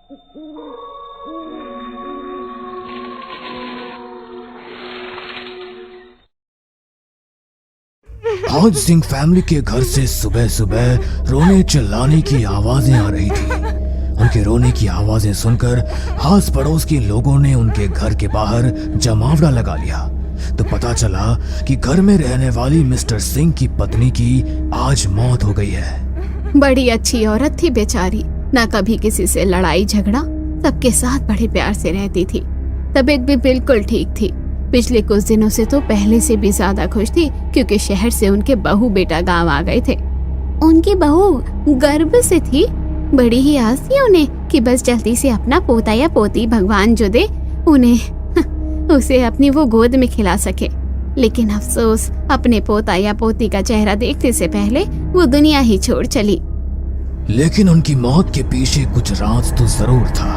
आज सिंह फैमिली के घर से सुबह सुबह रोने चिल्लाने की आवाजें आ रही थी। उनके रोने की आवाजें सुनकर आस पड़ोस के लोगों ने उनके घर के बाहर जमावड़ा लगा लिया। तो पता चला कि घर में रहने वाली मिस्टर सिंह की पत्नी की आज मौत हो गई है। बड़ी अच्छी औरत थी बेचारी, ना कभी किसी से लड़ाई झगड़ा, सबके साथ बड़े प्यार से रहती थी। तबीयत भी बिल्कुल ठीक थी। पिछले कुछ दिनों से तो पहले से भी ज्यादा खुश थी, क्योंकि शहर से उनके बहू बेटा गांव आ गए थे। उनकी बहू गर्भ से थी। बड़ी ही आस थी उन्हें कि बस जल्दी से अपना पोता या पोती भगवान जो दे उन्हें उसे अपनी वो गोद में खिला सके। लेकिन अफसोस, अपने पोता या पोती का चेहरा देखने से पहले वो दुनिया ही छोड़ चली। लेकिन उनकी मौत के पीछे कुछ राज तो जरूर था,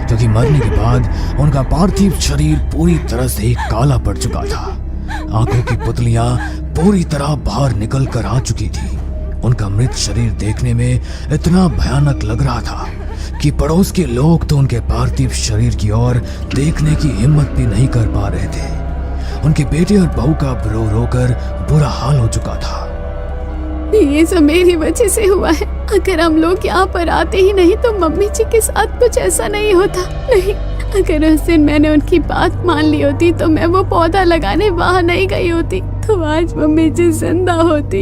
क्योंकि मरने के बाद उनका पार्थिव शरीर पूरी तरह से काला पड़ चुका था। आंखों की पुतलियां पूरी तरह बाहर निकल कर आ चुकी थी। उनका मृत शरीर देखने में इतना भयानक लग रहा था कि पड़ोस के लोग तो उनके पार्थिव शरीर की ओर देखने की हिम्मत भी नहीं कर पा रहे थे। उनके बेटे और बहू का रो रो कर बुरा हाल हो चुका था। ये सब मेरी वजह से हुआ है। अगर हम लोग यहाँ पर आते ही नहीं तो मम्मी जी के साथ कुछ ऐसा नहीं होता। नहीं, अगर उस दिन मैंने उनकी बात मान ली होती तो मैं वो पौधा लगाने वहाँ नहीं गई होती, तो आज मम्मी जी जिंदा होती।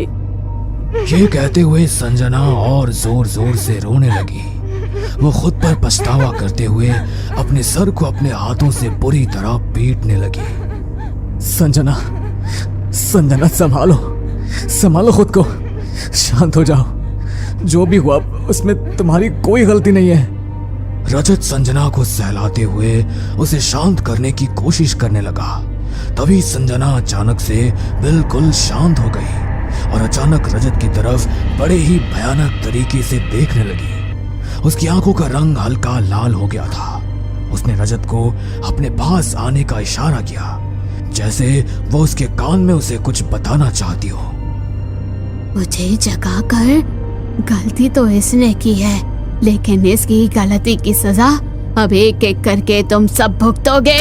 ये कहते हुए संजना और जोर जोर से रोने लगी। वो खुद पर पछतावा करते हुए अपने सर को अपने हाथों से बुरी तरह पीटने लगी। संजना, संजना संभालो खुद को, शांत हो जाओ। जो भी हुआ उसमें तुम्हारी कोई गलती नहीं है। रजत संजना को सहलाते हुए उसे शांत करने की कोशिश करने लगा। तभी संजना अचानक से बिल्कुल शांत हो गई और अचानक रजत की तरफ बड़े ही भयानक तरीके से देखने लगी। उसकी आंखों का रंग हल्का लाल हो गया था। उसने रजत को अपने पास आने का इशारा किया, जैसे वो उसके कान में उसे कुछ बताना चाहती हो। मुझे जगा कर गलती तो इसने की है, लेकिन इसकी गलती की सजा अब एक एक करके तुम सब भुगतोगे।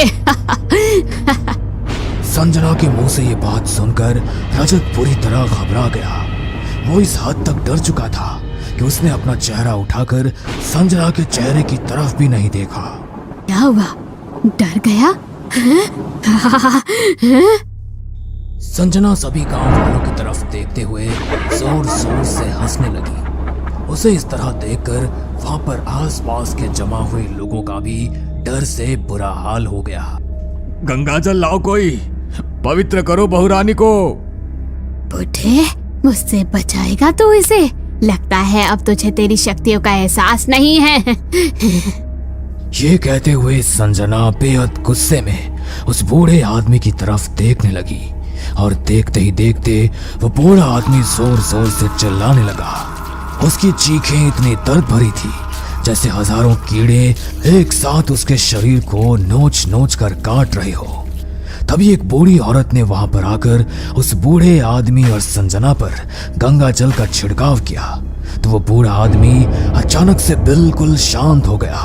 संजना के मुंह से ये बात सुनकर रजत पूरी तरह घबरा गया। वो इस हद तक डर चुका था कि उसने अपना चेहरा उठाकर संजना के चेहरे की तरफ भी नहीं देखा। क्या हुआ? डर गया? संजना सभी गांव वालों की तरफ देखते हुए जोर जोर से हंसने लगी। उसे इस तरह देखकर वहां पर आसपास के जमा हुए लोगों का भी डर से बुरा हाल हो गया। गंगाजल लाओ, कोई पवित्र करो बहुरानी को। बुढ़े, मुझसे बचाएगा तू इसे? लगता है अब तुझे तेरी शक्तियों का एहसास नहीं है। ये कहते हुए संजना बेहद गुस्से में उस बूढ़े आदमी की तरफ देखने लगी और देखते ही देखते वो बूढ़ा आदमी जोर जोर से चिल्लाने लगा। उसकी चीखें इतनी दर्द भरी थी जैसे हजारों कीड़े एक साथ उसके शरीर को नोच नोच कर काट रहे हो। तभी एक बूढ़ी औरत ने वहां पर आकर उस बूढ़े आदमी और संजना पर गंगा जल का छिड़काव किया। तो वो बूढ़ा आदमी अचानक से बिल्कुल शांत हो गया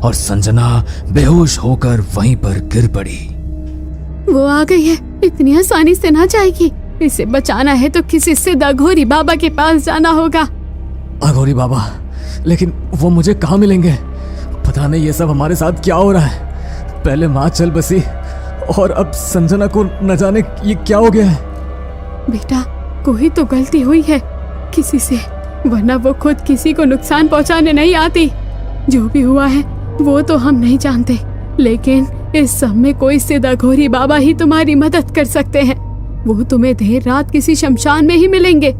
और संजना बेहोश होकर वहीं पर गिर पड़ी। वो आ गई है, इतनी आसानी से ना जाएगी। इसे बचाना है तो किसी सिद्ध अघोरी बाबा के पास जाना होगा। अघोरी बाबा? लेकिन वो मुझे कहाँ मिलेंगे? पता नहीं ये सब हमारे साथ क्या हो रहा है। पहले माँ चल बसी और अब संजना को न जाने ये क्या हो गया है। बेटा, कोई तो गलती हुई है किसी से, वरना वो खुद किसी को नुकसान पहुंचाने नहीं आती। जो भी हुआ है वो तो हम नहीं जानते, लेकिन इस सब में कोई सिद्ध अघोरी बाबा ही तुम्हारी मदद कर सकते हैं। वो तुम्हें देर रात किसी शमशान में ही मिलेंगे,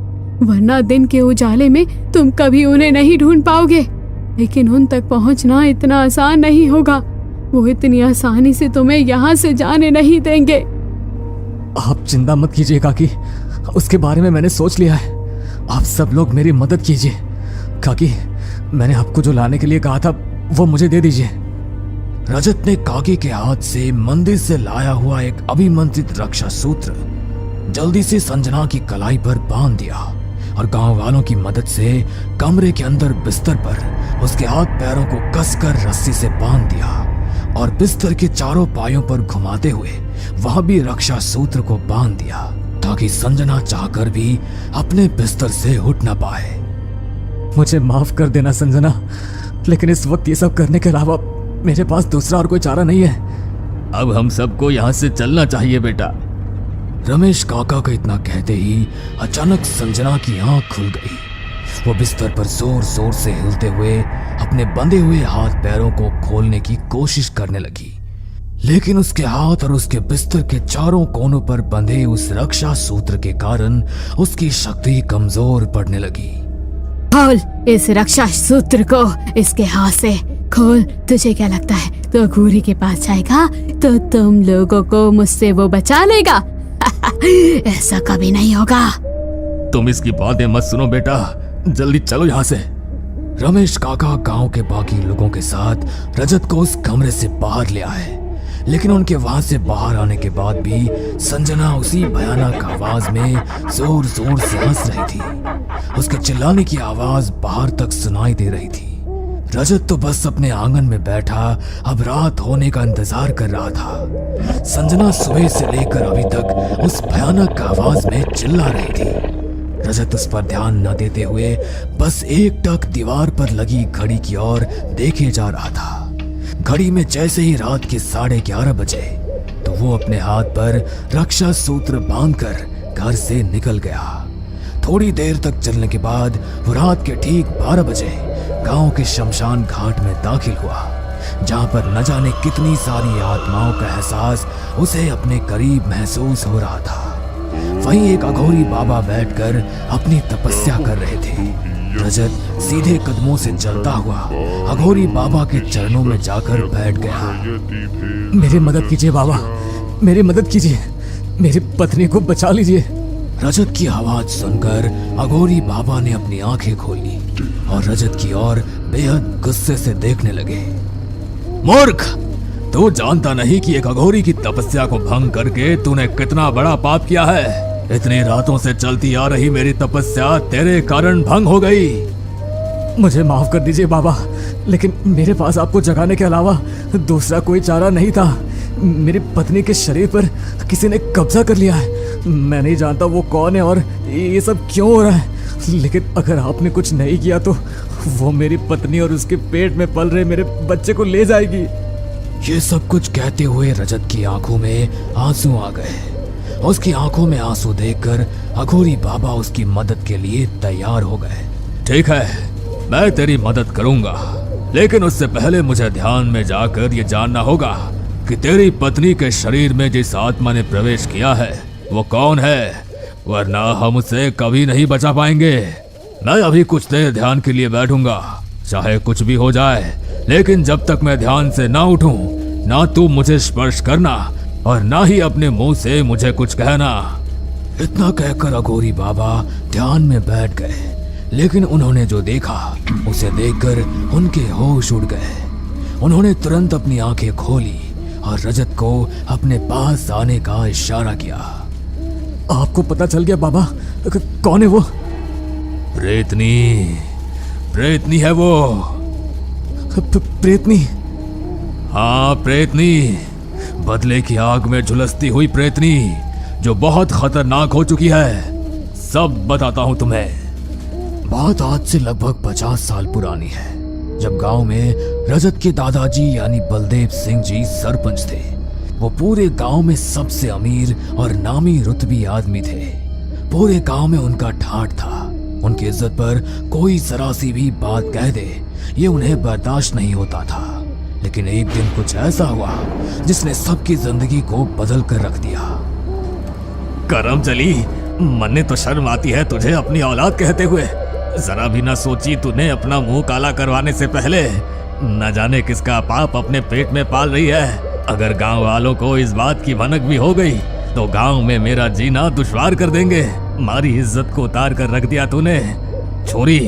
वरना दिन के उजाले में तुम कभी उन्हें नहीं ढूंढ पाओगे। लेकिन उन तक पहुंचना इतना आसान नहीं होगा। वो इतनी आसानी से तुम्हें यहाँ से जाने नहीं देंगे। आप चिंता मत कीजिए काकी, उसके बारे में मैंने सोच लिया है। आप सब लोग मेरी मदद कीजिए। काकी, मैंने आपको जो लाने के लिए कहा था वो मुझे दे दीजिए। रजत ने काकी के हाथ से मंदिर से लाया हुआ एक अभिमंत्रित रक्षा सूत्र जल्दी से संजना की कलाई पर बांध दिया और गांव वालों की मदद से कमरे के अंदर बिस्तर पर उसके हाथ पैरों को कसकर रस्सी से बांध दिया और बिस्तर के चारों पायों पर घुमाते हुए वहां भी रक्षा सूत्र को बांध दिया ताकि संजना चाहकर भी अपने बिस्तर से उठ ना पाए। मुझे माफ कर देना संजना, लेकिन इस वक्त ये सब करने के अलावा मेरे पास दूसरा और कोई चारा नहीं है। अब हम सबको यहाँ से चलना चाहिए बेटा। रमेश काका का इतना कहते ही अचानक संजना की आंख खुल गई। वो बिस्तर पर जोर जोर से हिलते हुए अपने बंधे हुए हाथ पैरों को खोलने की कोशिश करने लगी, लेकिन उसके हाथ और उसके बिस्तर के चारों कोनों पर बंधे उस रक्षा सूत्र के कारण उसकी शक्ति कमजोर पड़ने लगी। खोल इस रक्षा सूत्र को, इसके हाथ से खोल। तुझे क्या लगता है तो घूरी के पास जाएगा तो तुम लोगों को मुझसे वो बचा लेगा? ऐसा कभी नहीं होगा। तुम इसकी बातें मत सुनो बेटा, जल्दी चलो यहाँ से। रमेश काका गांव के बाकी लोगों के साथ रजत को उस कमरे से बाहर ले आए, लेकिन उनके वहां से बाहर आने के बाद भी संजना उसी भयानक आवाज में जोर जोर से हंस रही थी। उसके चिल्लाने की आवाज बाहर तक सुनाई दे रही थी। रजत तो बस अपने आंगन में बैठा अब रात होने का इंतजार कर रहा था। संजना सुबह से लेकर अभी तक उस भयानक आवाज में चिल्ला रही थी। रजत उस पर ध्यान न देते हुए बस एकटक दीवार पर लगी घड़ी की ओर देखे जा रहा था। घड़ी में जैसे ही रात के 11:30 बजे तो वो अपने हाथ पर रक्षा सूत्र बांधकर घर से निकल गया। थोड़ी देर तक चलने के बाद वो रात के ठीक 12 बजे गांव के शमशान घाट में दाखिल हुआ, जहां पर न जाने कितनी सारी आत्माओं का एहसास उसे अपने करीब महसूस हो रहा था। वहीं एक अघोरी बाबा बैठकर अपनी तपस्या कर रहे थे। रजत सीधे कदमों से चलता हुआ अघोरी बाबा के चरणों में जाकर बैठ गया। मेरी मदद कीजिए बाबा, मेरी मदद कीजिए, मेरी पत्नी को बचा लीजिए। रजत की आवाज सुनकर अघोरी बाबा ने अपनी आंखें खोली और रजत की ओर बेहद गुस्से से देखने लगे। मूर्ख, तू जानता नहीं कि एक अघोरी की तपस्या को भंग करके तूने कितना बड़ा पाप किया है। इतनी रातों से चलती आ रही मेरी तपस्या तेरे कारण भंग हो गई। मुझे माफ कर दीजिए बाबा, लेकिन मेरे पास आपको जगाने के अलावा दूसरा कोई चारा नहीं था। मेरी पत्नी के शरीर पर किसी ने कब्जा कर लिया है। मैं नहीं जानता वो कौन है और ये सब क्यों हो रहा है, लेकिन अगर आपने कुछ नहीं किया तो वो मेरी पत्नी और उसके पेट में पल रहे मेरे बच्चे को ले जाएगी। ये सब कुछ कहते हुए रजत की आंखों में आंसू आ गए। उसकी आंखों में आंसू देखकर अघोरी बाबा उसकी मदद के लिए तैयार हो गए। ठीक है, मैं तेरी मदद करूंगा, लेकिन उससे पहले मुझे ध्यान में जाकर ये जानना होगा कि तेरी पत्नी के शरीर में जिस आत्मा ने प्रवेश किया है वो कौन है, वरना हम उसे कभी नहीं बचा पाएंगे। मैं अभी कुछ देर ध्यान के लिए बैठूंगा, चाहे कुछ भी हो जाए, लेकिन जब तक मैं ध्यान से ना उठूं, ना तू मुझे स्पर्श करना और ना ही अपने मुंह से मुझे कुछ कहना। इतना कहकर अघोरी बाबा ध्यान में बैठ गए, लेकिन उन्होंने जो देखा उसे देखकर उनके होश उड़ गए। उन्होंने तुरंत अपनी आंखें खोली और रजत को अपने पास आने का इशारा किया। आपको पता चल गया बाबा कौन है वो? प्रेतनी, प्रेतनी है वो। प्रेतनी? हाँ, प्रेतनी, बदले की आग में झुलसती हुई प्रेतनी जो बहुत खतरनाक हो चुकी है। सब बताता हूँ तुम्हें। बात आज से लगभग 50 साल पुरानी है, जब गांव में रजत के दादाजी यानी बलदेव सिंह जी सरपंच थे। वो पूरे गांव में सबसे अमीर और नामी रुतबी आदमी थे। पूरे गांव में उनका ठाठ था। उनकी इज्जत पर कोई जरा सी भी बात कह दे ये उन्हें बर्दाश्त नहीं होता था। लेकिन एक दिन कुछ ऐसा हुआ जिसने सबकी जिंदगी को बदल कर रख दिया। करम चली, मन तो शर्म आती है तुझे अपनी औलाद कहते हुए। जरा भी ना सोची तूने अपना मुंह काला करवाने से पहले न जाने किसका पाप अपने पेट में पाल रही है। अगर गांव वालों को इस बात की भनक भी हो गई तो गांव में मेरा जीना दुश्वार कर देंगे। हमारी इज्जत को उतार कर रख दिया तूने। छोरी,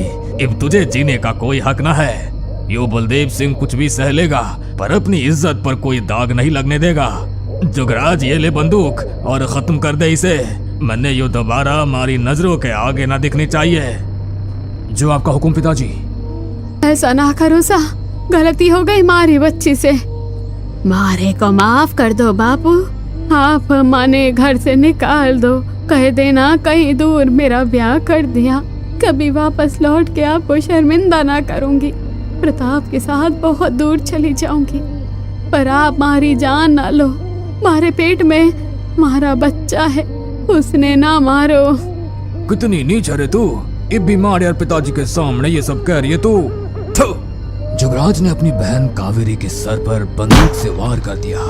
अब तुझे जीने का कोई हक ना है। यो बलदेव सिंह कुछ भी सह लेगा पर अपनी इज्जत पर कोई दाग नहीं लगने देगा। जुगराज, ये ले बंदूक और खत्म कर दे इसे, मैंने यो दोबारा हमारी नजरों के आगे ना दिखनी चाहिए। जो आपका हुक्म पिताजी। ऐसा ना करो सा, गलती हो गई मारी बच्ची से। मारे को माफ कर दो बापू, आप माने घर से निकाल दो, कह देना कहीं दूर मेरा ब्याह कर दिया, कभी वापस लौट के आपको शर्मिंदा ना करूंगी, प्रताप के साथ बहुत दूर चली जाऊंगी, पर आप मारी जान ना लो, मारे पेट में मारा बच्चा है, उसने ना मारो। कितनी नीच है रे तू, इब भी मार यार पिताजी के सामने ये सब कह रही है तू। जुगराज ने अपनी बहन कावेरी के सर पर बंदूक से वार कर दिया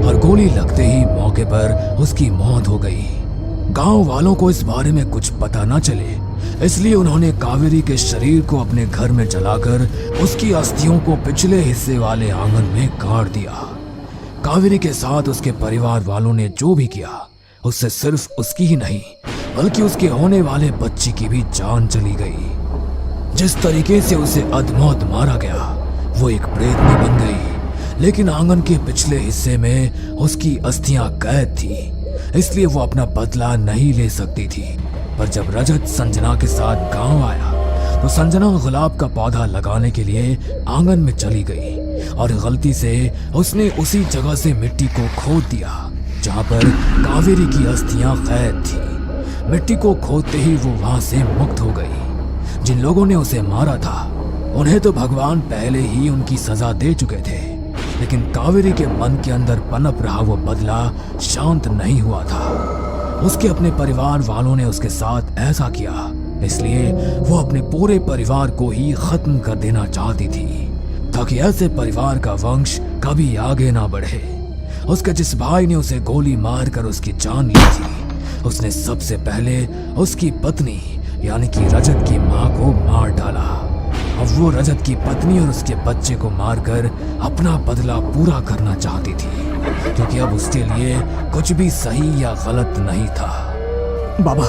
और गोली लगते ही मौके पर उसकी मौत हो गई। गांव वालों को इस बारे में कुछ पता न चले, इसलिए उन्होंने कावेरी के शरीर को अपने घर में जलाकर उसकी अस्थियों को पिछले हिस्से वाले आंगन में गाड़ दिया। कावेरी के साथ उसके परिवार वालों ने जो भी किया, उससे सिर्फ उसकी ही नहीं बल्कि उसके होने वाले बच्चे की भी जान चली गई। जिस तरीके से उसे अधमौत मारा गया वो एक प्रेतनी बन गई, लेकिन आंगन के पिछले हिस्से में उसकी अस्थियां कैद थी, इसलिए वो अपना बदला नहीं ले सकती थी। पर जब रजत संजना के साथ गांव आया तो संजना गुलाब का पौधा लगाने के लिए आंगन में चली गई और गलती से उसने उसी जगह से मिट्टी को खोद दिया जहां पर कावेरी की अस्थियां कैद थी। मिट्टी को खोदते ही वो वहां से मुक्त हो गई। जिन लोगों ने उसे मारा था उन्हें तो भगवान पहले ही उनकी सजा दे चुके थे, लेकिन कावेरी के मन के अंदर पनप रहा वो बदला शांत नहीं हुआ था। उसके अपने परिवार वालों ने उसके साथ ऐसा किया, इसलिए वो अपने पूरे परिवार को ही खत्म कर देना चाहती थी ताकि ऐसे परिवार का वंश कभी आगे ना बढ़े। उसके जिस भाई ने उसे गोली मारकर उसकी जान ली थी, उसने सबसे पहले उसकी पत्नी यानी कि रजत की माँ को मार डाला। अब वो रजत की पत्नी और उसके बच्चे को मारकर अपना बदला पूरा करना चाहती थी, क्योंकि अब उसके लिए कुछ भी सही या गलत नहीं था। बाबा,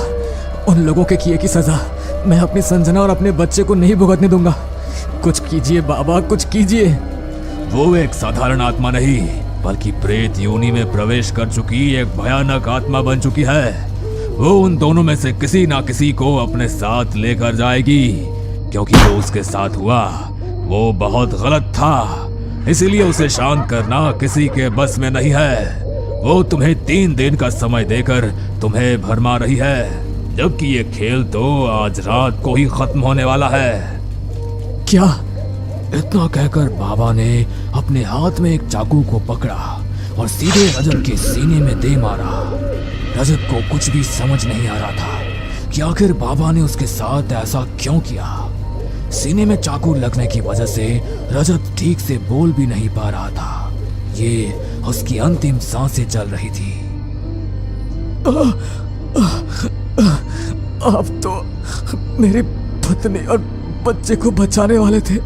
उन लोगों के किए की सजा मैं अपनी संजना और अपने बच्चे को नहीं भुगतने दूंगा। कुछ कीजिए बाबा, कुछ कीजिए। वो एक साधारण आत्मा नहीं बल्कि प्रेत योनि में प्रवेश कर चुकी एक भयानक आत्मा बन चुकी है। वो उन दोनों में से किसी ना किसी को अपने साथ लेकर जाएगी, क्योंकि जो उसके साथ हुआ वो बहुत गलत था, इसीलिए उसे शांत करना किसी के बस में नहीं है। वो तुम्हें 3 दिन का समय देकर तुम्हें भरमा रही है, जबकि ये खेल तो आज रात को ही खत्म होने वाला है। क्या? इतना कहकर बाबा ने अपने हाथ में एक चाकू को पकड़ा और सीधे रजत के सीने में दे मारा। रजत को कुछ भी समझ नहीं आ रहा था कि आखिर बाबा ने उसके साथ ऐसा क्यों किया। सीने में चाकू लगने की वजह से रजत ठीक से बोल भी नहीं पा रहा था। ये उसकी अंतिम सांसें चल रही थी। आप तो मेरी पत्नी और बच्चे को बचाने वाले थे,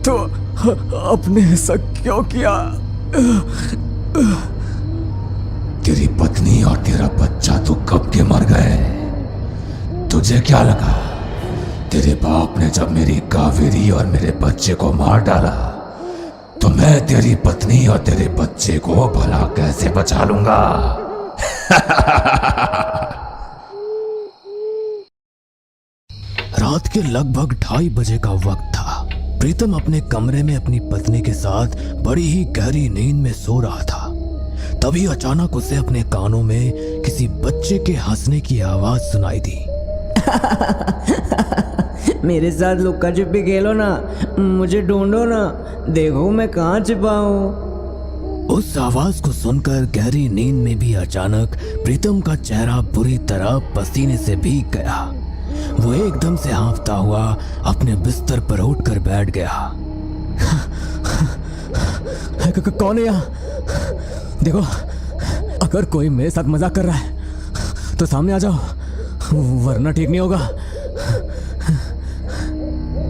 तो आपने ऐसा क्यों किया? तेरी पत्नी और तेरा बच्चा तो कब के मर गए। तुझे क्या लगा तेरे बाप ने जब मेरी कावेरी और मेरे बच्चे को मार डाला तो मैं तेरी पत्नी और तेरे बच्चे को भला कैसे बचा लूंगा? रात के लगभग 2:30 बजे का वक्त था। प्रीतम अपने कमरे में अपनी पत्नी के साथ बड़ी ही गहरी नींद में सो रहा था। तभी अचानक उसे अपने कानों में किसी बच्चे के हंसने की आवाज सुनाई दी। मेरे साथ लुक्का छिपी खेलो ना, मुझे ढूंढो ना, देखो मैं कहाँ छिपा हूँ। उस आवाज को सुनकर गहरी नींद में भी अचानक प्रीतम का चेहरा बुरी तरह पसीने से भीग गया। वो एकदम से हाँफता हुआ अपने बिस्तर पर उठकर बैठ गया। कौन है यहाँ? देखो, अगर कोई मेरे साथ मजाक कर रहा है तो सामने आ जाओ, वरना ठीक नहीं होगा।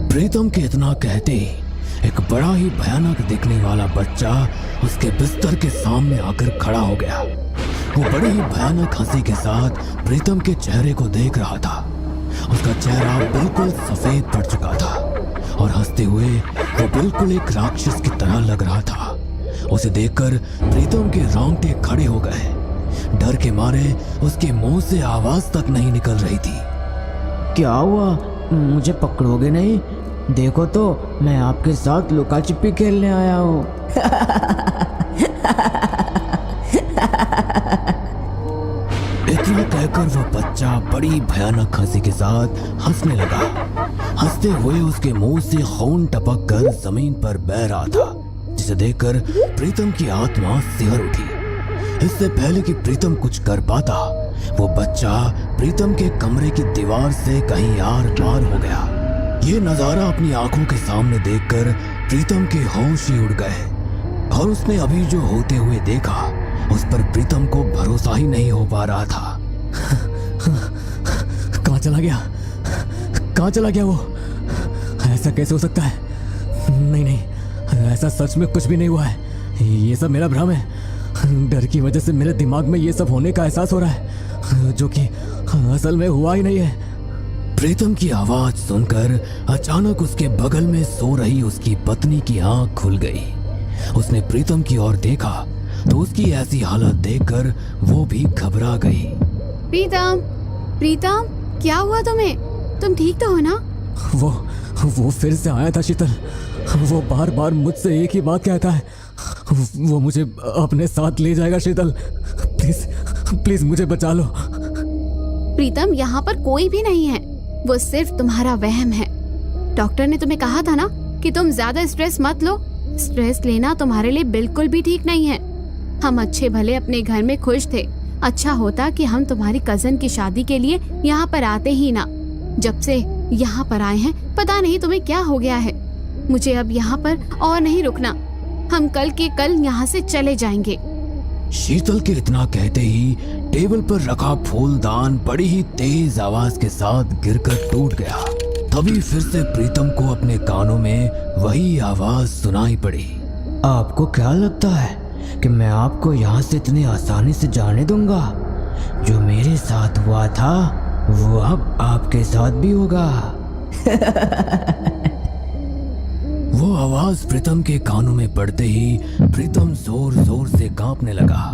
प्रीतम के इतना कहते ही एक बड़ा ही भयानक दिखने वाला बच्चा उसके बिस्तर के सामने आकर खड़ा हो गया। वो बड़ी ही भयानक हंसी के साथ प्रीतम के चेहरे को देख रहा था। उसका चेहरा बिल्कुल सफेद पड़ चुका था और हंसते हुए वो बिल्कुल एक राक्षस की तरह लग रहा था। उसे देखकर प्रीतम के रोंगटे खड़े हो गए। डर के मारे उसके मुंह से आवाज तक नहीं निकल रही थी। क्या हुआ? मुझे पकड़ोगे नहीं? देखो तो मैं आपके साथ लुका छिपी खेलने आया हूँ। इतना कहकर वह बच्चा बड़ी भयानक हंसी के साथ हंसने लगा। हंसते हुए उसके मुंह से खून टपक कर जमीन पर बह रहा था, जिसे देखकर प्रीतम की आत्मा सिहर उठी। इससे पहले कि प्रीतम कुछ कर पाता, वो बच्चा प्रीतम के कमरे की दीवार से कहीं आर पार हो गया। ये नजारा अपनी आंखों के सामने देखकर प्रीतम के होश ही उड़ गए और उसने अभी जो होते हुए देखा उस पर प्रीतम को भरोसा ही नहीं हो पा रहा था। कहाँ चला गया? कहाँ चला गया वो? ऐसा कैसे हो सकता है? नहीं नहीं, ऐसा सच में कुछ भी नहीं हुआ है। ये सब मेरा भ्रम है। डर की वजह से मेरे दिमाग में ये सब होने का एहसास हो रहा है, जो कि असल में हुआ ही नहीं है। प्रीतम की आवाज सुनकर अचानक उसके बगल में सो रही उसकी पत्नी की आंख खुल गई। उसने प्रीतम की ओर देखा तो उसकी ऐसी हालत देखकर वो भी घबरा गई। प्रीतम, प्रीतम, क्या हुआ तुम्हें? तुम ठीक तो हो ना? वो फिर से आया था शीतल। वो बार बार मुझसे एक ही बात कहता है, वो मुझे अपने साथ ले जाएगा। शीतल, प्लीज प्लीज मुझे बचा लो। प्रीतम, यहाँ पर कोई भी नहीं है, वो सिर्फ तुम्हारा वहम है। डॉक्टर ने तुम्हें कहा था ना कि तुम ज्यादा स्ट्रेस मत लो। स्ट्रेस लेना तुम्हारे लिए बिल्कुल भी ठीक नहीं है। हम अच्छे भले अपने घर में खुश थे। अच्छा होता कि हम तुम्हारी कजन की शादी के लिए यहाँ पर आते ही ना। जब से यहाँ पर आए हैं पता नहीं तुम्हें क्या हो गया है। मुझे अब यहाँ पर और नहीं रुकना। हम कल के कल यहाँ से चले जाएंगे। शीतल के इतना कहते ही टेबल पर रखा फूलदान बड़ी ही तेज आवाज के साथ गिरकर टूट गया। तभी फिर से प्रीतम को अपने कानों में वही आवाज सुनाई पड़ी। आपको क्या लगता है कि मैं आपको यहाँ से इतनी आसानी से जाने दूंगा? जो मेरे साथ हुआ था वो अब आपके साथ भी होगा। वो आवाज प्रीतम के कानों में पड़ते ही प्रीतम जोर जोर से कांपने लगा।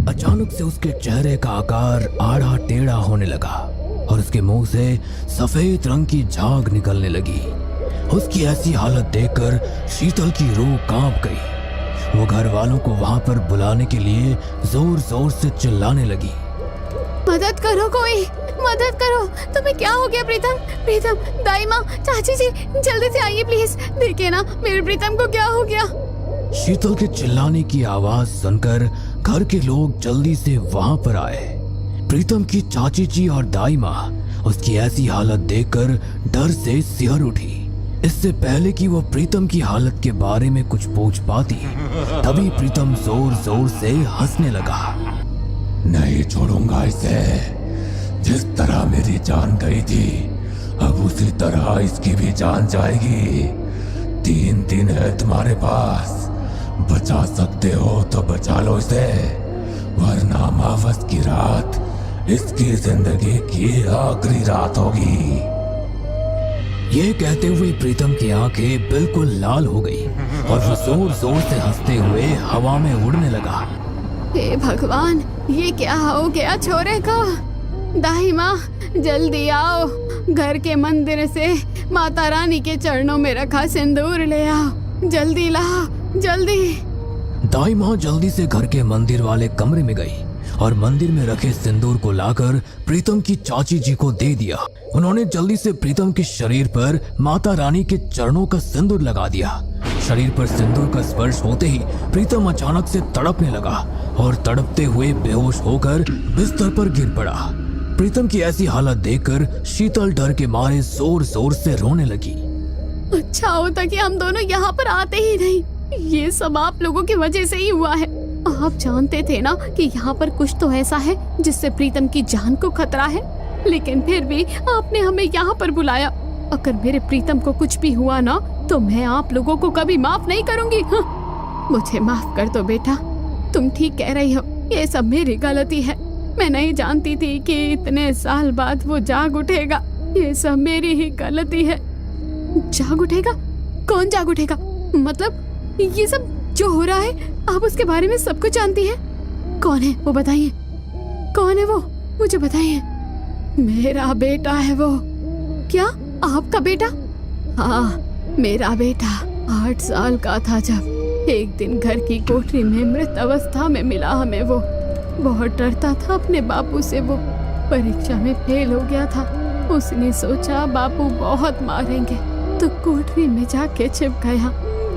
अचानक से उसके चेहरे का आकार आड़ा टेढ़ा होने लगा और उसके मुंह से सफेद रंग की झाग निकलने लगी। उसकी ऐसी हालत देखकर शीतल की रूह कांप गई। वो घर वालों को वहां पर बुलाने के लिए जोर जोर से चिल्लाने लगी। मदद करो, कोई मदद करो। तुम्हें क्या हो गया प्रीतम? प्रीतम, दाई माँ, चाची जी, जल्दी से आइए प्लीज। देखिए ना मेरे प्रीतम को क्या हो गया। शीतल के चिल्लाने की आवाज सुनकर घर के लोग जल्दी से वहां पर आए। प्रीतम की चाची जी और दाई माँ उसकी ऐसी हालत देखकर डर से सिहर उठी। इससे पहले कि वो प्रीतम की हालत के बारे में कुछ पूछ पाती, तभी प्रीतम जोर जोर से हंसने लगा। नहीं छोड़ूंगा इसे। जिस तरह मेरी जान गई थी अब उसी तरह इसकी भी जान जाएगी। 3 दिन है तुम्हारे पास, बचा सकते हो तो बचा लो इसे, वरना अमावस की रात इसकी जिंदगी की आखिरी रात होगी। ये कहते हुए प्रीतम की आंखें बिल्कुल लाल हो गई और वो जोर जोर से हंसते हुए हवा में उड़ने लगा। हे भगवान, ये क्या हो गया छोरे को? दाई माँ, जल्दी आओ। घर के मंदिर से माता रानी के चरणों में रखा सिंदूर ले आओ। जल्दी लाओ, जल्दी। दाई माँ जल्दी से घर के मंदिर वाले कमरे में गई और मंदिर में रखे सिंदूर को लाकर प्रीतम की चाची जी को दे दिया। उन्होंने जल्दी से प्रीतम के शरीर पर माता रानी के चरणों का सिंदूर लगा दिया। शरीर पर सिंदूर का स्पर्श होते ही प्रीतम अचानक से तड़पने लगा और तड़पते हुए बेहोश होकर बिस्तर पर गिर पड़ा। प्रीतम की ऐसी हालत देखकर शीतल डर के मारे जोर जोर से रोने लगी। अच्छा होता कि हम दोनों यहाँ पर आते ही नहीं। ये सब आप लोगों की वजह से ही हुआ है। आप जानते थे ना कि यहाँ पर कुछ तो ऐसा है जिससे प्रीतम की जान को खतरा है, लेकिन फिर भी आपने हमें यहाँ पर बुलाया। अगर मेरे प्रीतम को कुछ भी हुआ ना तो मैं आप लोगों को कभी माफ नहीं करूंगी। हाँ, मुझे माफ कर दो बेटा। तुम ठीक कह रही हो, ये सब मेरी गलती है। मैं नहीं जानती थी कि इतने साल बाद वो जाग उठेगा। ये सब मेरी ही गलती है। जाग उठेगा? कौन जाग उठेगा? मतलब ये सब जो हो रहा है आप उसके बारे में सब कुछ जानती है? कौन है वो बताइए। कौन है वो? मुझे बताइए। मेरा बेटा है वो। क्या? आपका बेटा? हाँ, मेरा बेटा 8 साल का था जब एक दिन घर की कोठरी में मृत अवस्था में मिला हमें वो। बहुत डरता था अपने बापू से। वो परीक्षा में फेल हो गया था। उसने सोचा बापू बहुत मारेंगे, तो कोठरी में जाके छिप गया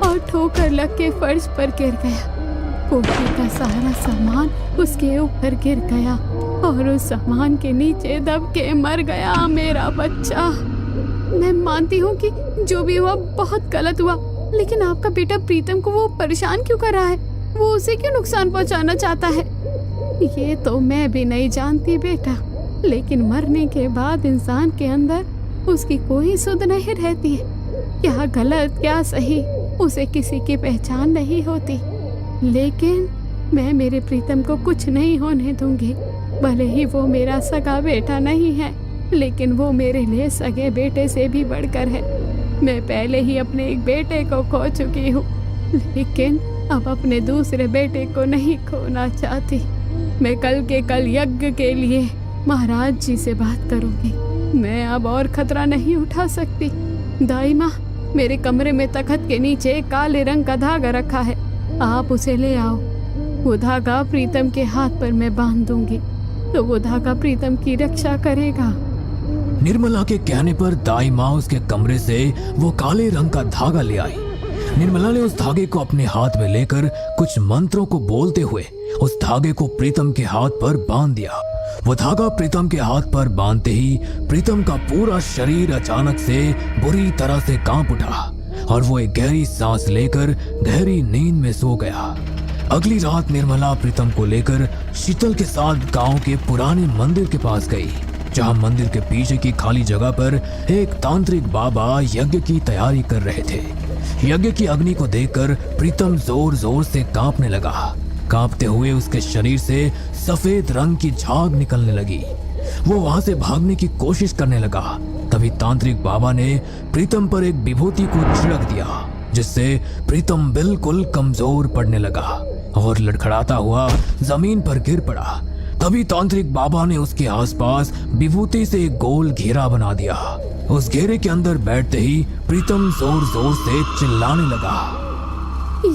और ठोकर लग के फर्श पर गिर गया। कोठरी का सारा सामान उसके ऊपर गिर गया और उस सामान के नीचे दब के मर गया मेरा बच्चा। मैं मानती हूँ कि जो भी हुआ बहुत गलत हुआ, लेकिन आपका बेटा प्रीतम को वो परेशान क्यों कर रहा है? वो उसे क्यों नुकसान पहुँचाना चाहता है? ये तो मैं भी नहीं जानती बेटा, लेकिन मरने के बाद इंसान के अंदर उसकी कोई सुध नहीं रहती है। क्या गलत क्या सही उसे किसी की पहचान नहीं होती। लेकिन मैं मेरे प्रीतम को कुछ नहीं होने दूंगी। भले ही वो मेरा सगा बेटा नहीं है, लेकिन वो मेरे लिए सगे बेटे से भी बढ़कर है। मैं पहले ही अपने एक बेटे को खो चुकी हूँ, लेकिन अब अपने दूसरे बेटे को नहीं खोना चाहती। मैं कल के कल यज्ञ के लिए महाराज जी से बात करूंगी। मैं अब और खतरा नहीं उठा सकती। दाई माँ, मेरे कमरे में तख्त के नीचे काले रंग का धागा रखा है, आप उसे ले आओ। वो धागा प्रीतम के हाथ पर मैं बांध दूंगी, तो वो धागा प्रीतम की रक्षा करेगा। निर्मला के कहने पर दाई माँ उसके कमरे से वो काले रंग का धागा ले आई। निर्मला ने उस धागे को अपने हाथ में लेकर कुछ मंत्रों को बोलते हुए उस धागे को प्रीतम के हाथ पर बांध दिया। वो धागा प्रीतम के हाथ पर बांधते ही प्रीतम का पूरा शरीर अचानक से बुरी तरह से कांप उठा और वो एक गहरी सांस लेकर गहरी नींद में सो गया। अगली रात निर्मला प्रीतम को लेकर शीतल के साथ गांव के पुराने मंदिर के पास गई, जहां मंदिर के पीछे की खाली जगह पर एक तांत्रिक बाबा यज्ञ की तैयारी कर रहे थे। यज्ञ की अग्नि को देखकर प्रीतम जोर जोर से कांपने लगा। कांपते हुए उसके शरीर से सफेद रंग की झाग निकलने लगी। वो वहां से भागने की कोशिश करने लगा। तभी तांत्रिक बाबा ने प्रीतम पर एक विभूति को छिड़क दिया, जिससे प्रीतम बिल्कुल कमजोर पड़ने लगा और लड़खड़ाता हुआ जमीन पर गिर पड़ा। तभी तांत्रिक बाबा ने उसके आसपास विभूति से एक गोल घेरा बना दिया। उस घेरे के अंदर बैठते ही प्रीतम जोर जोर से चिल्लाने लगा।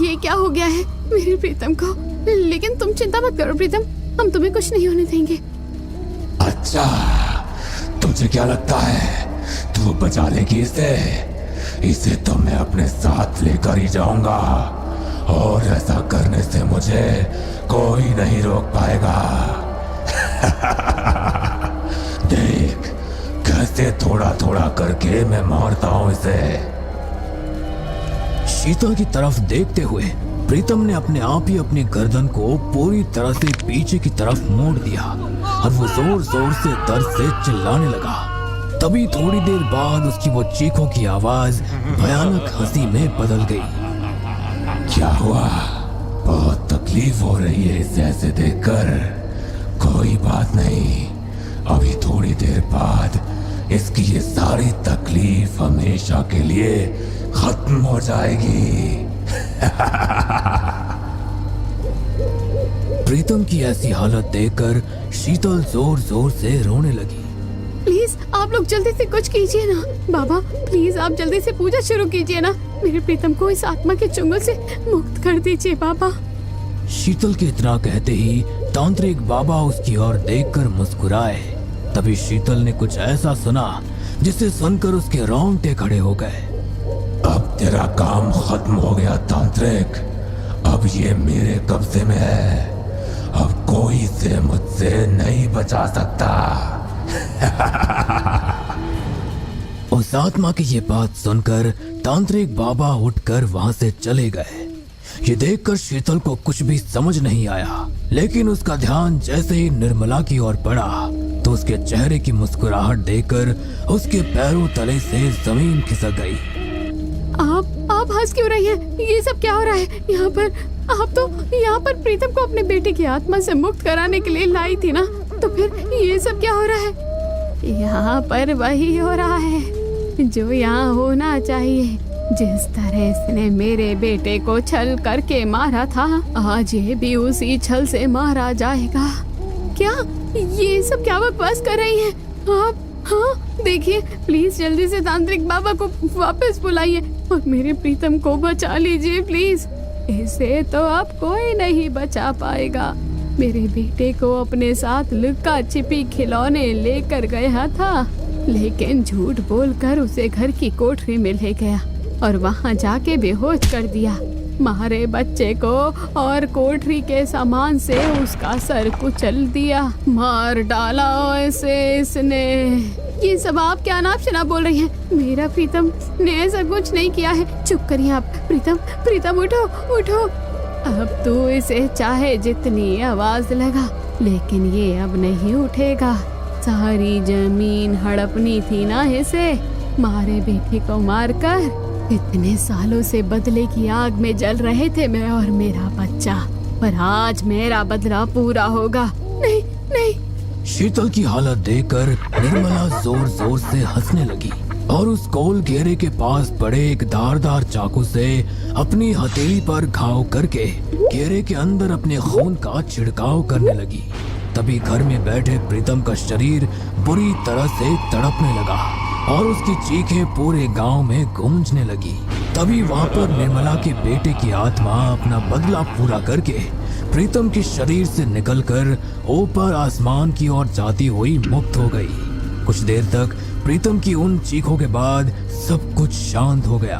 ये क्या हो गया है मेरे प्रीतम को? लेकिन तुम चिंता मत करो प्रीतम, हम तुम्हें कुछ नहीं होने देंगे। अच्छा, तुझे क्या लगता है तू बचा लेगी इसे? इसे तो मैं अपने साथ लेकर ही जाऊंगा और ऐसा करने से मुझे कोई नहीं रोक पाएगा। देख कैसे थोड़ा थोड़ा करके मैं मारता हूं इसे। शीतल की तरफ देखते हुए प्रीतम ने अपने आप ही अपनी गर्दन को पूरी तरह से पीछे की तरफ मोड़ दिया और वो जोर जोर से दर्द से चिल्लाने लगा। तभी थोड़ी देर बाद उसकी वो चीखों की आवाज भयानक हंसी में बदल गई। क्या हुआ? बहुत तकलीफ हो रही है इसे ऐसे देखकर। कोई बात नहीं, अभी थोड़ी देर बाद इसकी ये सारी तकलीफ हमेशा के लिए खत्म हो जाएगी। प्रीतम की ऐसी हालत देखकर शीतल जोर जोर से रोने लगी। प्लीज आप लोग जल्दी से कुछ कीजिए ना। बाबा प्लीज आप जल्दी से पूजा शुरू कीजिए ना। मेरे प्रीतम को इस आत्मा के चुंगल से मुक्त कर दीजिए बाबा। शीतल के इतना कहते ही तांत्रिक बाबा उसकी ओर देखकर मुस्कुराए। तभी शीतल ने कुछ ऐसा सुना जिसे सुनकर उसके रोंगटे खड़े हो गए। अब तेरा काम खत्म हो गया तांत्रिक। अब ये मेरे कब्जे में है। अब कोई इसे मुझसे नहीं बचा सकता। उस आत्मा की ये बात सुनकर तांत्रिक बाबा उठकर वहां से चले गए। ये देखकर शीतल को कुछ भी समझ नहीं आया, लेकिन उसका ध्यान जैसे ही निर्मला की ओर पड़ा तो उसके चेहरे की मुस्कुराहट देखकर उसके पैरों तले से जमीन खिसक गई। आप हंस क्यों रही हैं? ये सब क्या हो रहा है यहाँ पर? आप तो यहाँ पर प्रीतम को अपने बेटे की आत्मा से मुक्त कराने के लिए लाई थी ना, तो फिर ये सब क्या हो रहा है? यहाँ पर वही हो रहा है जो यहाँ होना चाहिए। जिस तरह इसने मेरे बेटे को छल करके मारा था, आज ये भी उसी छल से मारा जाएगा। क्या ये सब क्या बकवास कर रही हैं आप? हाँ देखिए, प्लीज जल्दी से तांत्रिक बाबा को वापस बुलाइए और मेरे प्रीतम को बचा लीजिए प्लीज। इसे तो अब कोई नहीं बचा पाएगा। मेरे बेटे को अपने साथ लुका छिपी खिलौने लेकर गया था, लेकिन झूठ बोलकर उसे घर की कोठरी में ले गया और वहां जाके बेहोश कर दिया। मारे बच्चे को और कोठरी के सामान से उसका सर कुचल दिया, मार डाला ऐसे इसने। ये सब आप क्या नाप शनाप बोल रही हैं? मेरा प्रीतम ने ऐसा कुछ नहीं किया है। चुप करिए आप। प्रीतम, प्रीतम उठो उठो। अब तू इसे चाहे जितनी आवाज लगा, लेकिन ये अब नहीं उठेगा। सारी जमीन हड़पनी थी ना इसे, मारे बेटे को मारकर। इतने सालों से बदले की आग में जल रहे थे मैं और मेरा बच्चा, पर आज मेरा बदला पूरा होगा। नहीं नहीं। शीतल की हालत देखकर निर्मला जोर जोर से हंसने लगी और उस गोल घेरे के पास पड़े एक धारदार चाकू से अपनी हथेली पर घाव करके घेरे के अंदर अपने खून का छिड़काव करने लगी। तभी घर में बैठे प्रीतम का शरीर बुरी तरह से तड़पने लगा और उसकी चीखें पूरे गांव में गूंजने लगी। तभी वहां पर निर्मला के बेटे की आत्मा अपना बदला पूरा करके प्रीतम के शरीर से निकलकर ऊपर आसमान की ओर जाती हुई मुक्त हो गई। कुछ देर तक प्रीतम की उन चीखों के बाद सब कुछ शांत हो गया।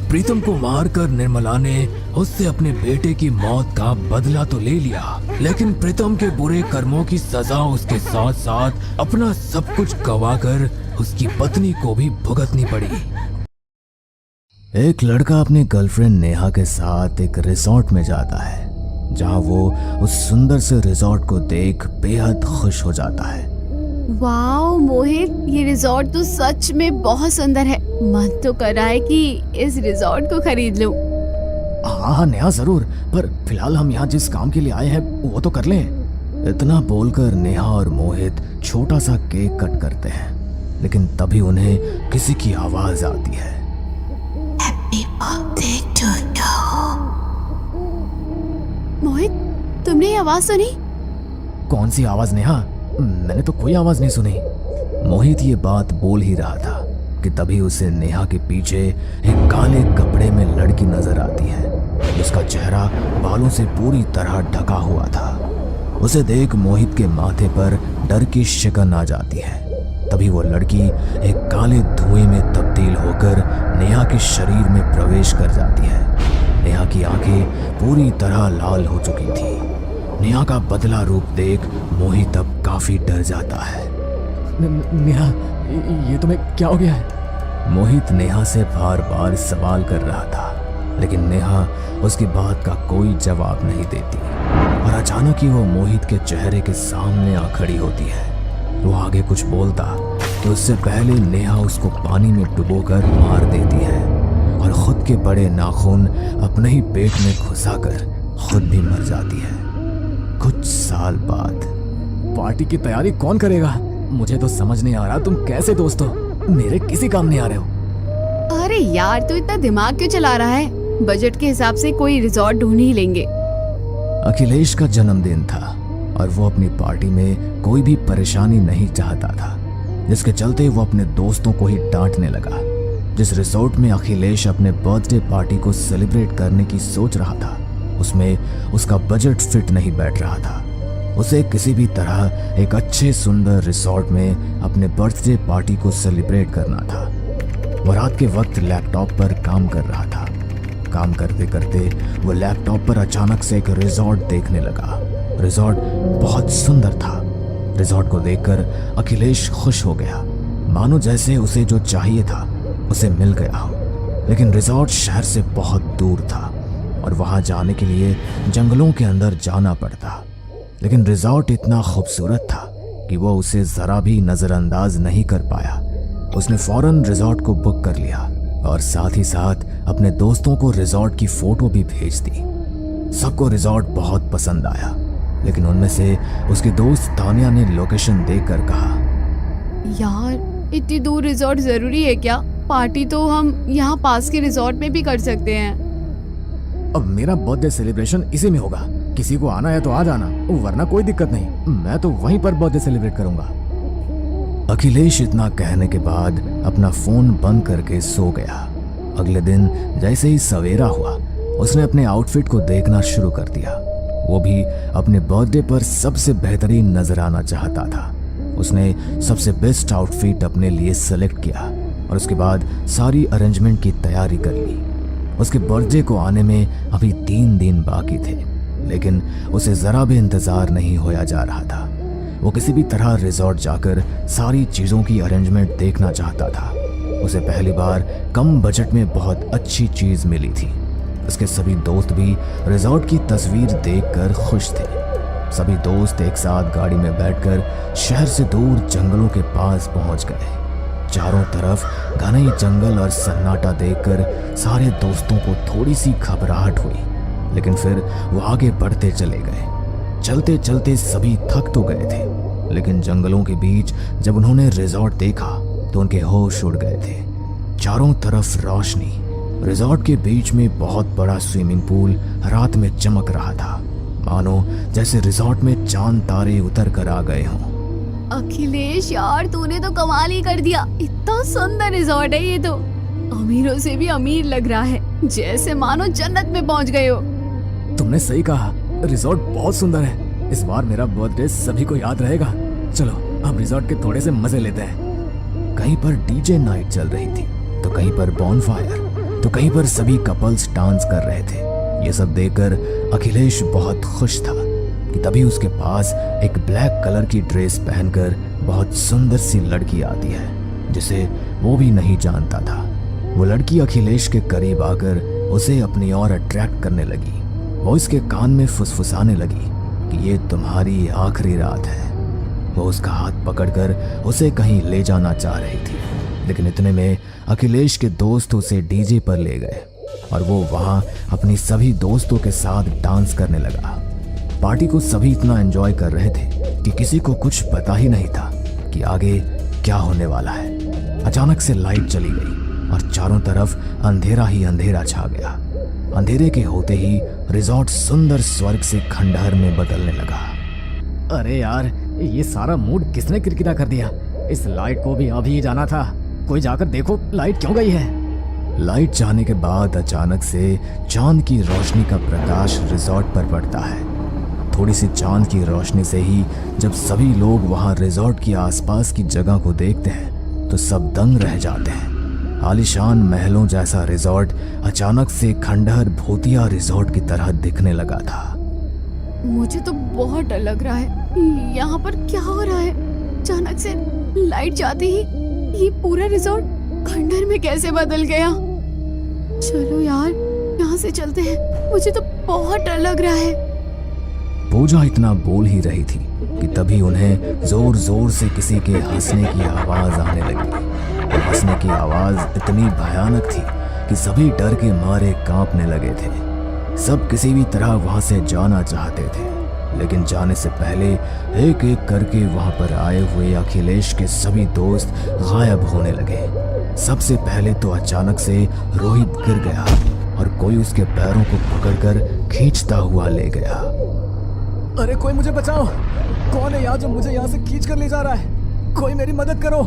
प्रीतम को मारकर निर्मला ने उससे अपने बेटे की मौत का बदला तो ले लिया, लेकिन प्रीतम के बुरे कर्मों की सजा उसके साथ साथ अपना सब कुछ गंवाकर उसकी पत्नी को भी भुगतनी पड़ी। एक लड़का अपनी गर्लफ्रेंड नेहा के साथ एक रिजॉर्ट में जाता है, जहां वो उस सुंदर से रिजॉर्ट को देख बेहद खुश हो जाता है। वाओ मोहित, ये रिजॉर्ट तो सच में बहुत सुंदर है। मन तो कर रहा है कि इस रिजॉर्ट को खरीद लूं। हाँ नेहा जरूर, पर फिलहाल हम यहाँ जिस काम के लिए आए हैं वो तो कर लें। इतना बोलकर नेहा और मोहित छोटा सा केक कट करते हैं, लेकिन तभी उन्हें किसी की आवाज आती है। मोहित, तुमने ये आवाज सुनी? कौन सी आवाज नेहा? मैंने तो कोई आवाज नहीं सुनी। मोहित ये बात बोल ही रहा था कि तभी उसे नेहा के पीछे एक काले कपड़े में लड़की नजर आती है, जिसका चेहरा बालों से पूरी तरह ढका हुआ था। उसे देख मोहित के माथे पर डर की शिकन आ जाती है। तभी वो लड़की एक काले धुएं में तब्दील होकर नेहा के शरीर में प्रवेश कर जाती है। नेहा की आंखें पूरी तरह लाल हो चुकी थी। नेहा का बदला रूप देख मोहित अब काफी डर जाता है। नेहा, ये तुम्हें क्या हो गया है? मोहित नेहा से बार बार सवाल कर रहा था, लेकिन नेहा उसकी बात का कोई जवाब नहीं देती और अचानक ही वो मोहित के चेहरे के सामने आ खड़ी होती है। वो आगे कुछ बोलता कि उससे पहले नेहा उसको पानी में डुबोकर मार देती है और खुद के बड़े नाखून अपने ही पेट में घुसाकर खुद भी मर जाती है। कुछ साल बाद पार्टी की तैयारी कौन करेगा? मुझे तो समझ नहीं आ रहा तुम कैसे दोस्त हो, मेरे किसी काम नहीं आ रहे हो। अरे यार, तू इतना दिमाग क्यों चला रहा है? बजट के हिसाब से कोई रिजॉर्ट ढूंढ ही लेंगे। अखिलेश का जन्मदिन था और वो अपनी पार्टी में कोई भी परेशानी नहीं चाहता था, जिसके चलते वो अपने दोस्तों को ही डांटने लगा। जिस रिजॉर्ट में अखिलेश अपने बर्थडे पार्टी को सेलिब्रेट करने की सोच रहा था, उसमें उसका बजट फिट नहीं बैठ रहा था। उसे किसी भी तरह एक अच्छे सुंदर रिजॉर्ट में अपने बर्थडे पार्टी को सेलिब्रेट करना था। वो रात के वक्त लैपटॉप पर काम कर रहा था। काम करते करते वो लैपटॉप पर अचानक से एक रिजॉर्ट देखने लगा। रिजॉर्ट बहुत सुंदर था। रिजॉर्ट को देखकर अखिलेश खुश हो गया, मानो जैसे उसे जो चाहिए था उसे मिल गया हो। लेकिन रिजॉर्ट शहर से बहुत दूर था और वहां जाने के लिए जंगलों के अंदर जाना पड़ता। लेकिन रिजॉर्ट इतना खूबसूरत था कि वो उसे जरा भी नजरअंदाज नहीं कर पाया। उसने फौरन रिजॉर्ट को बुक कर लिया और साथ ही साथ अपने दोस्तों को रिजॉर्ट की फोटो भी भेज दी। सबको रिजॉर्ट बहुत पसंद आया, लेकिन उनमें से उसकी दोस्त तानिया ने लोकेशन देखकर कहा, यार इतनी दूर रिजॉर्ट जरूरी है क्या? पार्टी तो हम यहाँ पास के रिजॉर्ट में भी कर सकते हैं। अब मेरा बर्थडे सेलिब्रेशन इसी में होगा, किसी को आना है तो आ जाना, वरना कोई दिक्कत नहीं, मैं तो वहीं पर बर्थडे सेलिब्रेट करूंगा। अखिलेश इतना कहने के बाद अपना फोन बंद करके सो गया। अगले दिन जैसे ही सवेरा हुआ, उसने अपने आउटफिट को देखना शुरू कर दिया। वो भी अपने बर्थडे पर सबसे बेहतरीन नजर आना चाहता था। उसने सबसे बेस्ट आउटफिट अपने लिए सेलेक्ट किया और उसके बाद सारी अरेंजमेंट की तैयारी कर ली। उसके बर्थडे को आने में अभी 3 दिन बाकी थे, लेकिन उसे जरा भी इंतजार नहीं होया जा रहा था। वो किसी भी तरह रिजॉर्ट जाकर सारी चीजों की अरेंजमेंट देखना चाहता था। उसे पहली बार कम बजट में बहुत अच्छी चीज मिली थी। उसके सभी दोस्त भी रिजॉर्ट की तस्वीर देखकर खुश थे। सभी दोस्त एक साथ गाड़ी में बैठकर शहर से दूर जंगलों के पास पहुंच गए। चारों तरफ घने जंगल और सन्नाटा देखकर सारे दोस्तों को थोड़ी सी घबराहट हुई, लेकिन फिर वो आगे बढ़ते चले गए। चलते चलते सभी थक तो गए थे, लेकिन जंगलों के बीच जब उन्होंने रिजॉर्ट देखा तो उनके होश उड़ गए थे। चारों तरफ रोशनी, रिजॉर्ट के बीच में बहुत बड़ा स्विमिंग पूल रात में चमक रहा था, मानो जैसे रिजॉर्ट में चांद तारे उतर कर आ गए हों। अखिलेश यार, तूने तो कमाल ही कर दिया। इतना सुंदर रिजॉर्ट है ये तो, अमीरों से भी अमीर लग रहा है, जैसे मानो जन्नत में पहुंच गए हो। तुमने सही कहा, रिजॉर्ट बहुत सुंदर है। इस बार मेरा बर्थडे सभी को याद रहेगा। चलो अब रिजॉर्ट के थोड़े से मजे लेते हैं। कहीं पर डीजे नाइट चल रही थी, तो कहीं पर बॉनफायर, तो कहीं पर सभी कपल्स डांस कर रहे थे। ये सब देखकर अखिलेश बहुत खुश था कि तभी उसके पास एक ब्लैक कलर की ड्रेस पहनकर बहुत सुंदर सी लड़की आती है, जिसे वो भी नहीं जानता था। वो लड़की अखिलेश के करीब आकर उसे अपनी ओर अट्रैक्ट करने लगी। वो इसके कान में फुसफुसाने लगी कि ये तुम्हारी आखिरी रात है। वो उसका हाथ पकड़कर उसे कहीं ले जाना चाह रही थी, लेकिन इतने में अखिलेश के दोस्त उसे डीजे पर ले गए और वो वहां अपनी सभी दोस्तों के साथ डांस करने लगा। पार्टी को सभी इतना एंजॉय कर रहे थे कि किसी को कुछ पता ही नहीं था कि आगे क्या होने वाला है। अचानक से लाइट चली गई और चारों तरफ अंधेरा ही अंधेरा छा गया। अंधेरे के होते ही रिजॉर्ट सुंदर स्वर्ग से खंडहर में बदलने लगा। अरे यार, ये सारा मूड किसने किरकिरा कर दिया? इस लाइट को भी अभी ही जाना था। कोई जाकर देखो लाइट क्यों गई है। लाइट जाने के बाद अचानक से चांद की रोशनी का प्रकाश रिजॉर्ट पर पड़ता है। थोड़ी सी चांद की रोशनी से ही जब सभी लोग वहां रिजॉर्ट की आसपास की जगह को देखते हैं तो सब दंग रह जाते हैं। आलीशान महलों जैसा रिजॉर्ट अचानक से खंडहर भूतिया रिजॉर्ट की तरह दिखने लगा था। मुझे तो बहुत डर लग रहा है। यहाँ पर क्या हो रहा है? अचानक से लाइट जाते ही ये पूरा रिजॉर्ट खंडहर में कैसे बदल गया? चलो यार, यहाँ से चलते हैं। मुझे तो बहुत डर लग रहा है। पूजा इतना बोल ही रही थी कि तभी उन्हें जोर जोर से किसी के हंसने की आवाज आने लगी। और हंसने की आवाज इतनी भयानक थी कि सभी डर के मारे कांपने लगे थे। सब किसी भी तरह वहां से जाना चाहते थे, लेकिन जाने से पहले एक एक करके वहां पर आए हुए अखिलेश के सभी दोस्त गायब होने लगे। सबसे पहले तो अचानक से रोहित गिर गया और कोई उसके पैरों को पकड़कर खींचता हुआ ले गया। अरे कोई मुझे बचाओ! कौन है यहाँ जो मुझे यहाँ से खींच कर ले जा रहा है? कोई मेरी मदद करो!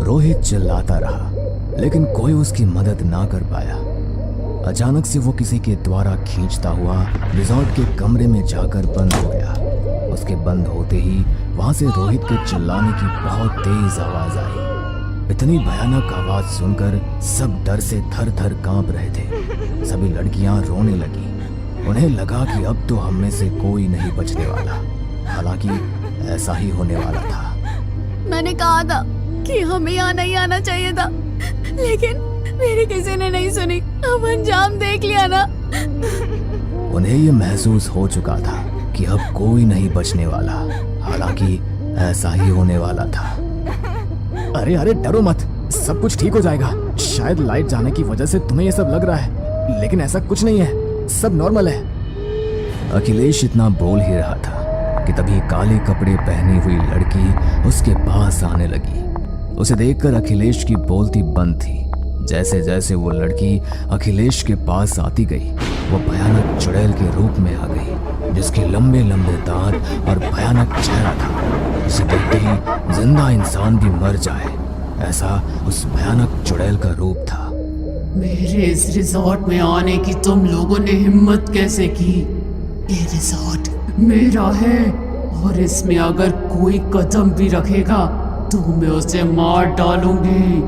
रोहित चिल्लाता रहा, लेकिन कोई उसकी मदद ना कर पाया। अचानक से वो किसी के द्वारा खींचता हुआ रिजॉर्ट के कमरे में जाकर बंद हो गया। उसके बंद होते ही वहां से रोहित के चिल्लाने की बहुत तेज आवाज आई। इतनी भयानक आवाज सुनकर सब डर से थर थर कांप रहे थे। सभी लड़कियां रोने लगी। उन्हें लगा कि अब तो हम में से कोई नहीं बचने वाला। हालांकि ऐसा ही होने वाला था। मैंने कहा था कि हमें यहाँ नहीं आना चाहिए था, लेकिन मेरी किसी ने नहीं सुनी। अब अंजाम देख लिया ना। उन्हें ये महसूस हो चुका था कि अब कोई नहीं बचने वाला। हालांकि ऐसा ही होने वाला था। अरे अरे डरो मत, सब कुछ ठीक हो जाएगा। शायद लाइट जाने की वजह से तुम्हें ये सब लग रहा है, लेकिन ऐसा कुछ नहीं है, सब नॉर्मल है। अखिलेश इतना बोल ही रहा था कि तभी काले कपड़े पहनी हुई लड़की उसके पास आने लगी। उसे देखकर अखिलेश की बोलती बंद थी। जैसे जैसे वो लड़की अखिलेश के पास आती गई, वो भयानक चुड़ैल के रूप में आ गई, जिसके लंबे लंबे दांत और भयानक चेहरा था। उसे देखते ही जिंदा इंसान भी मर जाए, ऐसा उस भयानक चुड़ैल का रूप था। मेरे इस रिजॉर्ट में आने की तुम लोगों ने हिम्मत कैसे की? ये रिजॉर्ट मेरा है और इसमें अगर कोई कदम भी रखेगा तो मैं उसे मार डालूंगी।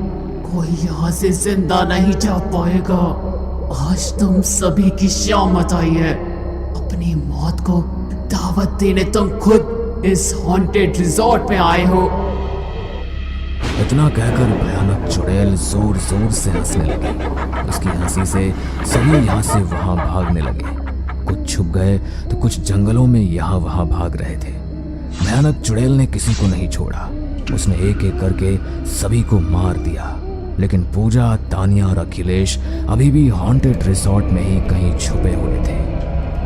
कोई यहाँ से जिंदा नहीं जा पाएगा। आज तुम सभी की शामत आई है। अपनी मौत को दावत देने तुम खुद इस हॉन्टेड रिजॉर्ट में आए हो। इतना कहकर भयानक चुड़ैल जोर जोर से हंसने लगी। उसकी हंसी से सभी यहाँ से वहां भागने लगे। कुछ छुप गए तो कुछ जंगलों में यहाँ वहां भाग रहे थे। भयानक चुड़ैल ने किसी को नहीं छोड़ा। उसने एक एक करके सभी को मार दिया। लेकिन पूजा, तानिया और अखिलेश अभी भी हॉन्टेड रिजॉर्ट में ही कहीं छुपे हुए थे।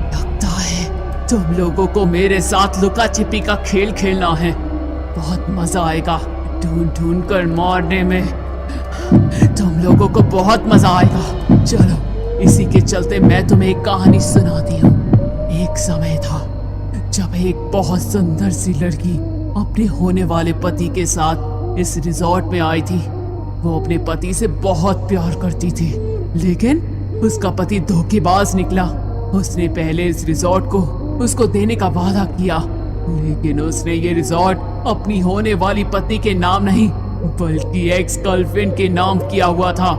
लगता है तुम लोगों को मेरे साथ लुका छिपी का खेल खेलना है। बहुत मजा आएगा ढूंढ ढूंढ कर मारने में। तुम लोगों को बहुत मजा आएगा। चलो इसी के चलते मैं तुम्हें एक कहानी सुनाती हूँ। एक समय था जब एक बहुत सुंदर सी लड़की अपने होने वाले पति के साथ इस रिजॉर्ट में आई थी। वो अपने पति से बहुत प्यार करती थी, लेकिन उसका पति धोखेबाज निकला। उसने पहले इस रिजॉर्ट को उसको देने का वादा किया, लेकिन उसने ये रिजॉर्ट अपनी होने वाली पत्नी के नाम नहीं बल्कि एक्स गर्लफ्रेंड के नाम किया हुआ था।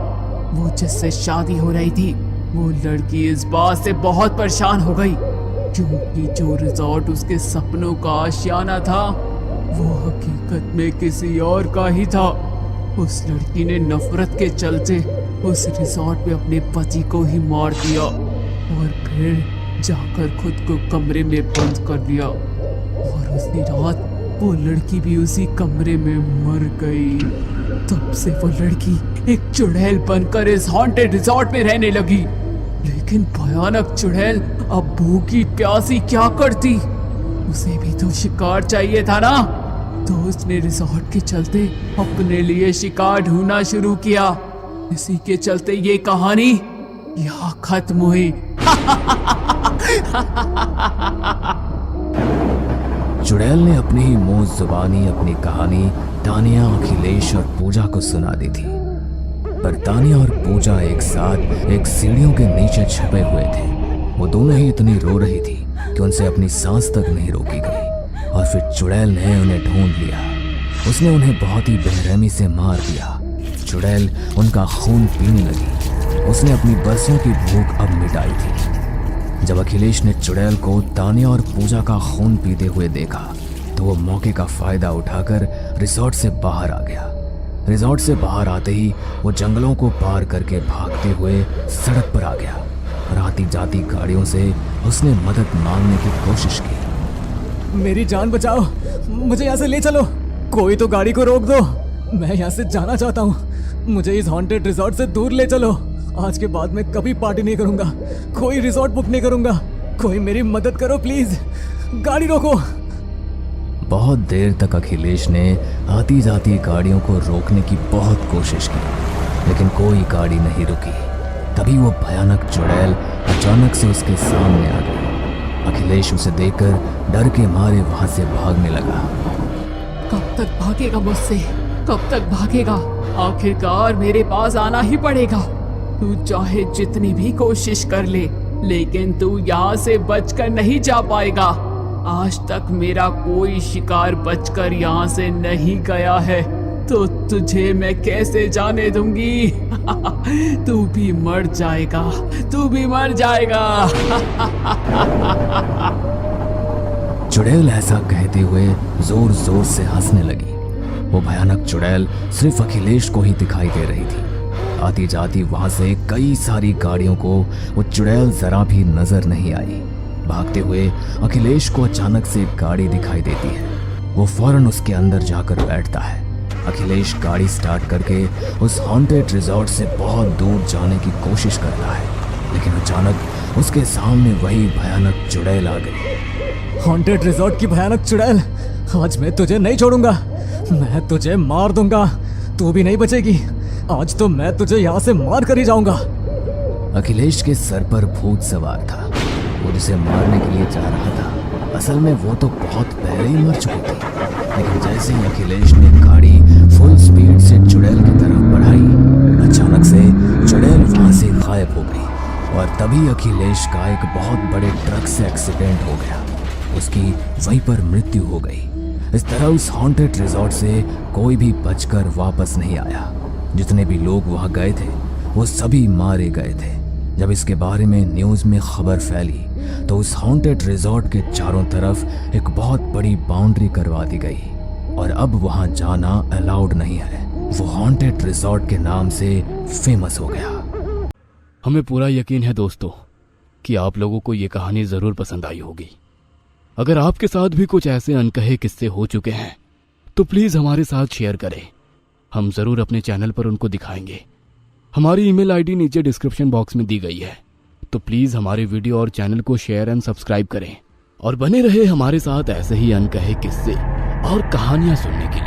वो जिससे शादी हो रही थी वो लड़की इस बात से बहुत परेशान हो गई क्योंकि जो रिजॉर्ट उसके सपनों का आशियाना था वो हकीकत में किसी और का ही था। उस लड़की ने नफरत के चलते उस रिजॉर्ट में अपने पति को ही मार दिया और फिर जाकर खुद को कमरे में बंद कर लिया। और उसी रात वो लड़की भी उसी कमरे में मर गई। तब से वो लड़की एक चुड़ैल बनकर इस हॉन्टेड रिजॉर्ट में रहने लगी। लेकिन भयानक चुड़ैल अब भूखी प्यासी क्या करती? उसे भी तो शिकार चाहिए था ना। तो उसने रिजॉर्ट के चलते अपने लिए शिकार ढूंढना शुरू किया। इसी के चलते ये कहानी यहाँ खत्म हुई। चुड़ैल ने अपनी ही मुंह जुबानी अपनी कहानी तानिया, अखिलेश और पूजा को सुना दी थी। पर तानिया और पूजा एक साथ एक सीढ़ियों के नीचे छुपे हुए थे। वो दोनों ही इतनी रो रही थी कि उनसे अपनी सांस तक नहीं रोकी गई। और फिर चुड़ैल ने उन्हें ढूंढ लिया। उसने उन्हें बहुत ही बेरहमी से मार दिया। चुड़ैल उनका खून पीने लगी। उसने अपनी बरसों की भूख अब मिटाई थी। जब अखिलेश ने चुड़ैल को तानिया और पूजा का खून पीते हुए देखा तो वो मौके का फायदा उठाकर रिजॉर्ट से बाहर आ गया। रिजॉर्ट से बाहर आते ही वो जंगलों को पार करके भागते हुए सड़क पर आ गया और आती जाती गाड़ियों से उसने मदद मांगने की कोशिश की। मेरी जान बचाओ, मुझे यहाँ से ले चलो। कोई तो गाड़ी को रोक दो, मैं यहाँ से जाना चाहता हूँ। मुझे इस हॉन्टेड रिजॉर्ट से दूर ले चलो। आज के बाद मैं कभी पार्टी नहीं करूँगा, कोई रिजॉर्ट बुक नहीं करूँगा। कोई मेरी मदद करो प्लीज, गाड़ी रोको। बहुत देर तक अखिलेश ने आती जाती गाड़ियों को रोकने की बहुत कोशिश की, लेकिन कोई गाड़ी नहीं रुकी। तभी वो भयानक चुड़ैल अचानक से उसके सामने आ गई। अखिलेश उसे देखकर डर के मारे वहां से भागने लगा। कब तक भागेगा मुझसे? कब तक भागेगा? आखिरकार मेरे पास आना ही पड़ेगा। तू चाहे जितनी भी कोशिश कर ले, लेकिन तू यहाँ से बचकर नहीं जा पाएगा। आज तक मेरा कोई शिकार बचकर यहाँ से नहीं गया है, तो तुझे मैं कैसे जाने दूंगी? तू भी मर जाएगा, तू भी मर जाएगा। चुड़ैल ऐसा कहते हुए जोर जोर से हंसने लगी। वो भयानक चुड़ैल सिर्फ अखिलेश को ही दिखाई दे रही थी। आती जाती वहां से कई सारी गाड़ियों को वो चुड़ैल जरा भी नजर नहीं आई। भागते हुए अखिलेश को अचानक से एक गाड़ी दिखाई देती है। वो फौरन उसके अंदर जाकर बैठता है। अखिलेश गाड़ी स्टार्ट करके उस हॉन्टेड रिजॉर्ट से बहुत दूर जाने की कोशिश करता है, लेकिन अचानक उसके सामने वही भयानक चुड़ैल आ गई। हॉन्टेड रिजॉर्ट की भयानक चुड़ैल, आज मैं तुझे नहीं छोड़ूंगा। मैं तुझे मार दूंगा, तू भी नहीं बचेगी। आज तो मैं तुझे यहाँ से मार कर ही जाऊंगा। अखिलेश के सर पर भूत सवार था। वो उसे मारने के लिए जा रहा था। असल में वो तो बहुत पहले ही मर चुकी थी, लेकिन जैसे ही अखिलेश ने गाड़ी फुल स्पीड से चुड़ैल की तरफ बढ़ाई, अचानक से चुड़ैल वहां से गायब हो गई और तभी अखिलेश का एक बहुत बड़े ट्रक से एक्सीडेंट हो गया। उसकी वहीं पर मृत्यु हो गई। इस तरह उस हॉन्टेड रिजॉर्ट से कोई भी बचकर वापस नहीं आया। जितने भी लोग वहां गए थे वो सभी मारे गए थे। जब इसके बारे में न्यूज़ में खबर फैली तो उस हॉन्टेड रिजॉर्ट के चारों तरफ एक बहुत बड़ी बाउंड्री करवा दी गई और अब वहां जाना अलाउड नहीं है। वो हॉन्टेड रिजॉर्ट के नाम से फेमस हो गया। हमें पूरा यकीन है दोस्तों कि आप लोगों को ये कहानी ज़रूर पसंद आई होगी। अगर आपके साथ भी कुछ ऐसे अनकहे किस्से हो चुके हैं तो प्लीज़ हमारे साथ शेयर करें। हम ज़रूर अपने चैनल पर उनको दिखाएंगे। हमारी ईमेल आईडी नीचे डिस्क्रिप्शन बॉक्स में दी गई है, तो प्लीज़ हमारे वीडियो और चैनल को शेयर एंड सब्सक्राइब करें और बने रहे हमारे साथ ऐसे ही अनकहे किस्से और कहानियाँ सुनने के लिए।